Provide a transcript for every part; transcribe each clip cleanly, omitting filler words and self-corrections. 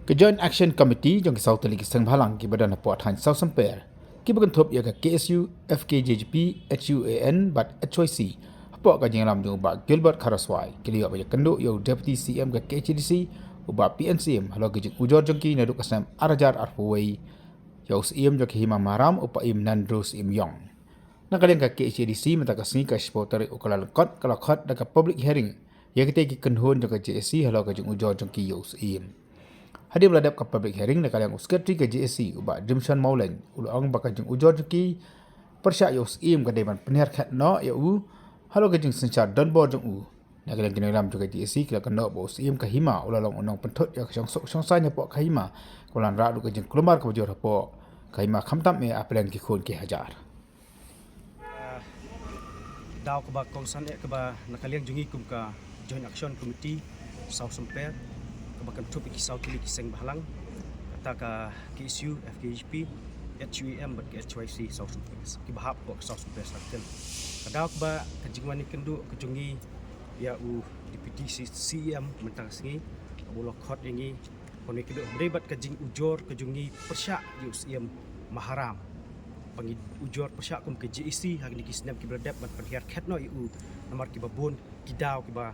Ke Joint Action Committee jong kisau tali kisang balang ki badan apot han South Samper ki bagan thop ya ka KSU FKJGP HUAN but HYC apot ka jinglam jong ba Gilbert Karaswai ki liya ba kendo yo Deputy CM ka KHDC uba PNCM halo ke jing ujor jong ki naduk asam arajar arpuwei yo CM jong ki hima maram upa im Nandros im Yong nakalian ka KHDC mata ka singi ka supporter ukala kot kala khot da ka public hearing ya kita ki kenhon jong ka JSC halo ke jing ujor jong ki yo CM hadir beladap ke public hearing nak kalian sekretari ke JSC ubak Jimson Maulen ulang bakal jeng ujor juki persyak yos im ke depan penir kat no ya halo ke jeng sencar dan bo jeng nak kalian kena lam juga JSC kala kena bos im ke hima ulang unang pentut ya kesong sanya pok ke hima kulan rak ke jeng kelumar ke bujur pok ke hima khamtam me aplan ki khon ki hajar daw ke ba kongsan ke ba nak kalian jungi kum ka Joint Action Committee South Samper bahkan topik kisau tili kiseng bahalang kata ka KSU FKJP HUAM but HYC South Samper ki bahap ko South Samper sakten kadau ba kajingwan ni kendu kejungi ya deputy CM mentang singi bulok khot ini koni kedu berebat kajing ujor kejungi persyak UCM maharam pangi ujor persyak kum ke JEC hari ni kisnam ki berdap bat perhiar khatno yu namar ki babon kidau ki ba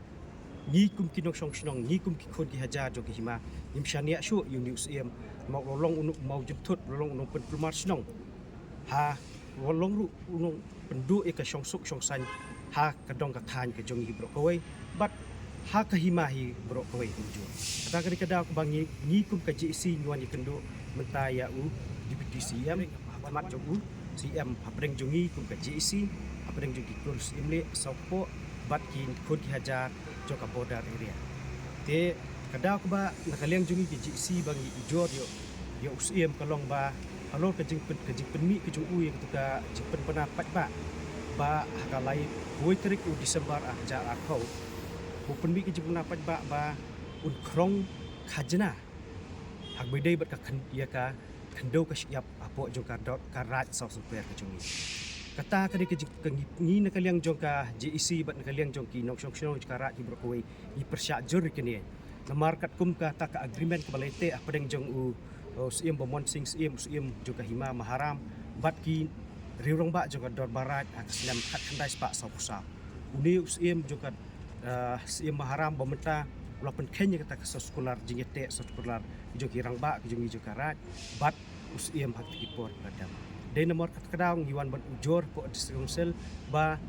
ni kum kinong song snong ni kum ki khon ki hajar jo ki hima nim shania shu yu ni usiem mau rolong unuk mau jentut rolong unuk pen plumar snong ha rolong ru unuk pendu e ka song suk song san ha kadong ka than ke jong hi bro koi but ha ka hima hi bro koi ujo kata kadi kada ku bangi ni kum ka JC nyuan ni kendo mentaya deputy CM mat jo CM hapreng jongi kum ka JC hapreng jongi kurus imle sopo bat kin khod ki hajar jo ka border area te kada ku ba nakaliang jungi ki JC bangi ujor yo UCM kalong ba halo ka jing penmi ki jung u yang tuka jipen pena pat ba hakalai hoi terik u Disember ja akau bu penmi ki jing pena pat ba un krong khajna hak bedai bat ka ya ka kendo ka siap apo jong ka dot karat South Samper ka jungi kata kadi ke ni nakaliang jong ka JEC bat nakaliang jong ki nok song song karat ki brokoi ni persyak jor kini namar kat kum ka ta ka agreement ka balete apeng jong CM bomon sing CM jong ka hima maharam bat ki riurong ba jong ka dor barat akaslam kat kandai spa sausa uni CM jong ka CM maharam bomenta ulah pen kenya kata ka sekolah jingete sekolah jong ki rang ba jong jong karat bat CM hak ki por badam dari nomor kadang Iwan ban ujor po district council ba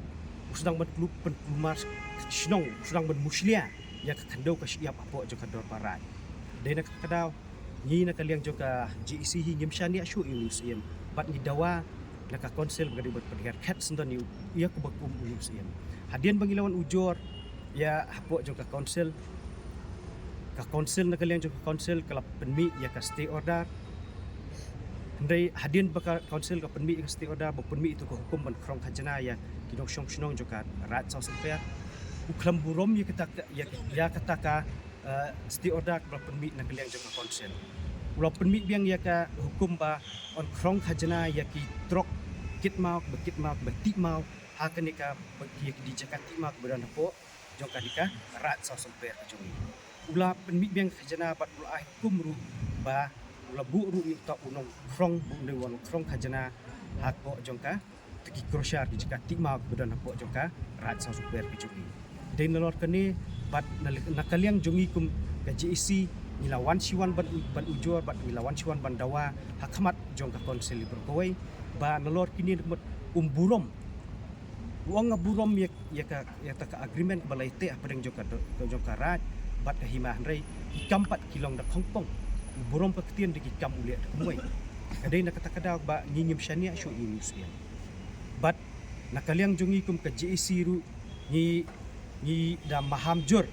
usang ban klub penumar snong usang ban muslia ya kandau ka siap apo jo kador parai dari nak kadang ni nak kaliang jo ka JEC hingim shani ashu museum bat ni dawa nak council bagadi bat perdiar cat sendan ni ia ku bakum museum hadian bangilawan ujor ya apo jo ka council nak kaliang jo ka council kala penmi ya ka stay order Andai hadian bakal council ka penmi ka stay order ba penmi itu ko hukum ban krong khajana ya kinong shong shnong joka rat South Samper uklam burom ya kata ka stay order ka penmi na kaliang joka council ulah penmi biang ya ka hukum ba on krong khajana ya ki trok kit mau ba ti mau hakan ka bagi di Jakarta mau beran po joka dika rat South Samper ka jongi ulah penmi biang khajana bat ulah hukum ru ba labu ru ta unong krong bu won krong khajana hako jongka teki krosyar di jika tima bedan hako jongka rat South Samper ki jongi den lor kene bat nakaliang jongi kum ka JEC nilawan siwan ban ujor bat nilawan siwan ban dawa hakmat jongka konsel berkoi ba nalor kini burom uang burom ya ka agreement balai te apa deng jongka rat bat ka himah rei ikampat kilong da Hongkong burom paktian diki kam uliat kumai kadai nak kata ba ngingim shania shu ini usian bat nakaliang jongi kum ka JEC ru ni da maham jor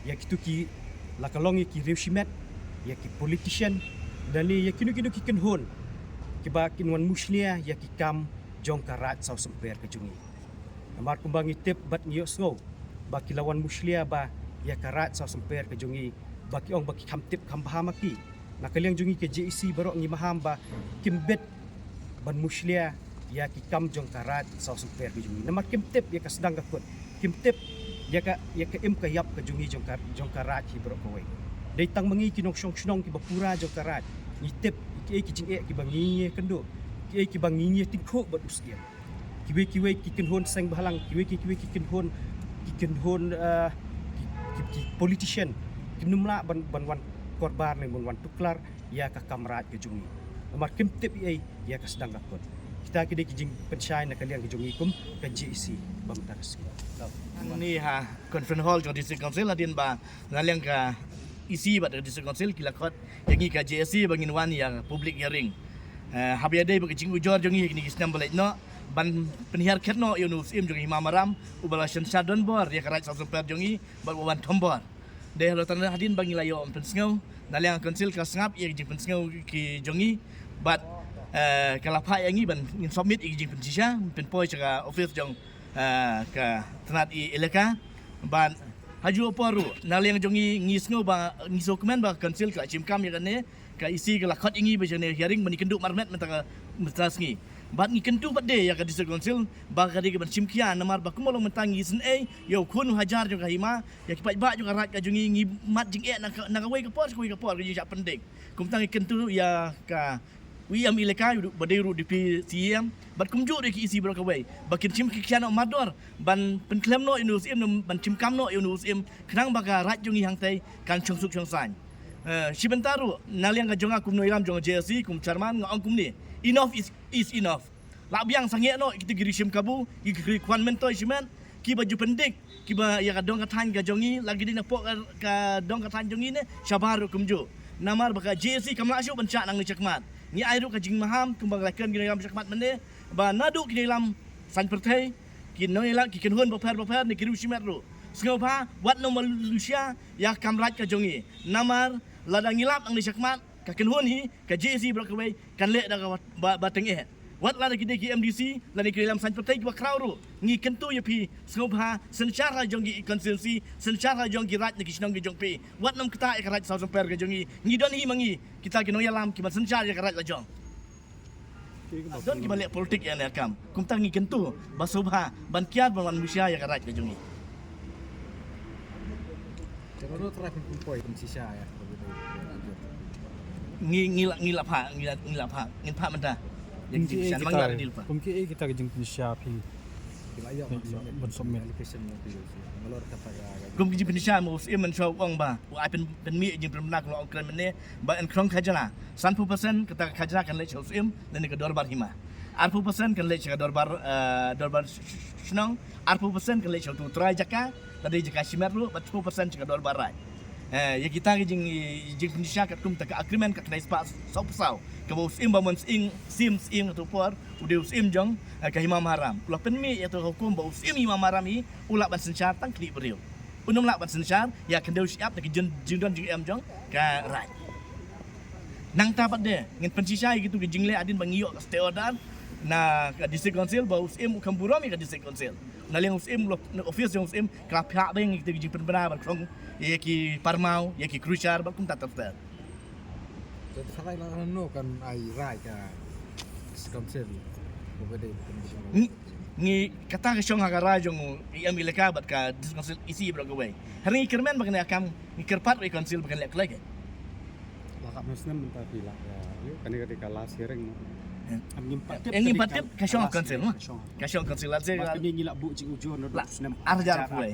ya kitu ki lakalong ki regimet ya ki politician dan ni ya kinu ki kenhon ki ba kinwan muslia ya ki kam jong karat South Samper ka jongi amar kumbangi tip bat niyo snow ba kilawan muslia ba ya karat South Samper ka jongi baki ong baki kamtip kambahamaki nakaliang jungi ke JEC barok ngi maham ba kimbet ban muslia ya ki kam jong karat South Samper ki jungi namar kimtip ya ka sedang ka kot kimtip ya ka im ka yap ka jungi jong karat hi barok kawai Dai tang mengi kinong syong ki bapura jo karat. Ngitip ki jing ki bangi kendo. Ki bangi tingkho bat usiem. Kiwe ki kenhon seng bahalang, kiwe ki kenhon ki politician. Kinumla ban wan korban ban wan tuklar ya ka kamrat ke jungi. Amar kimtip ya ka sedang lakon. Kita kini kijing pensai nak kalian kijungi kum ke JEC Bamtaras. Ni ha conference hall jo district council adin ba ngaliang ka isi bat district council kilakot yangi ka JSC bangin wan yang public hearing. Habiade bagi jing ujor jongi ni kisnam balai no ban penihar ketno yunus im jongi mamaram ubalasan sadon bor ya karat sa super jongi ban wan tombor. Deh lo tanah hadin bangi layo pensngau naliang council ka sngap ya jing pensngau ki jongi bat kalapa yangi ban ngin submit jing pensisha pen poi cha office jong ka tenat i eleka ban haju poru naliang jongi ngisngo ba ngiso kemen ba council ka chimkam ya kane ka isi ka lakot ingi ba jene hearing ban ikenduk marmet mentaka mestasngi ban ngikentu ba de ya ka district council ba ka de ban chimkia namar ba kumolong mentangi sen yo kun hajar jo ka hima ya ki ba jo ka rat ka jongi ngi mat jing na ka wei ka por ka ji penting kum tangi kentu ya ka Wiam ileka baderu di PCM bat kumju de ki isi berkawai bakin chim kikiano mador ban penklem no inus im ban chim kam no inus im kenang baka rat jungi hang tai kan chung suk chung san sibentaru naliang ka jonga kum no iram jonga JSC kum charman ngong kum ni enough is enough la biang sange no kita giri sim kabu giri kwan mentoi simen ki baju pendik ki ba ya ka dong ka tan ka jongi lagi di napok ka dong ka tan jongi ne sabar kumju namar baka JSC kamla asyu bencak nang ni cekmat ni airu ka jing maham tumbang lakan gina lam sakmat mende ba nadu ki dalam san pertai ki noela ki kenhon boper ni kiru simet ru sngau pa wat no malusia ya kamrat ka jongi namar ladang ngilap ang ni sakmat ka kenhon hi ka JC berkawai kan le da bateng wat la ki ki MDC la ni ki dalam san pertai ba krauru ngi kentu ya pi sngau pa sencara jongi konsensi sencara jongi rat ni ki snong ki jong pi wat nom kita ya rat sausan per ka jongi ngi don hi mangi kita ki noyalam ki ban sencara ya rat la jong don ki balik politik ya nakam kum tangi kentu basubha ban kiat ban manusia ya karat ka jongi Kalau terakhir kumpul sisa ya. ngila pa ngin pa menta yang sisa mangla di lupa Mungkin kita kejeng pensiap hi. Kilaya Bersubmit. application mo pilo siya. Malor kapag kum ki penisha mo sim man show ong ba wa pen mi jing permenak lo kran mene ba en krong khajana 100% kata khajana kan le show sim dan ke dorbar hima 100% kan le ke dorbar snong 100% kan le show tu try jaka tadi jaka simer lu 100% ke dorbar rai ya kita jing penisha kat kum tak agreement kat nai spa sau ke bo sim ba mon sim tu por udah sim jong ka hima haram ulah pen mi ya tu hukum ba sim hima haram hi ulah ban sencar tang kli beriu unum lak ban sencar ya kendau siap nak jin don jing em jong ka rai nang tapat de ngin pensisai gitu ke jingle adin bangiyo ka steodan na ka district council ba sim kamburo mi ka district council na leng sim lo office jong sim ka phya beng gitu jing penbena ban krong ye ki parmau ye ki cruiser ba kum tatap ter so sakay lang ano kan ay rai ka council. Ni kata ke syong agara jong yang mileka bat ka district council isi beragawai hari kermen bagana akam ni kerpat we council bagan lek lagi Lakap muslim minta pila. Ya, kan ketika last hearing. yang impatip ka syong council ka syong council la Mak ni ngilak bu jing ujur no La, senam arjar kuai.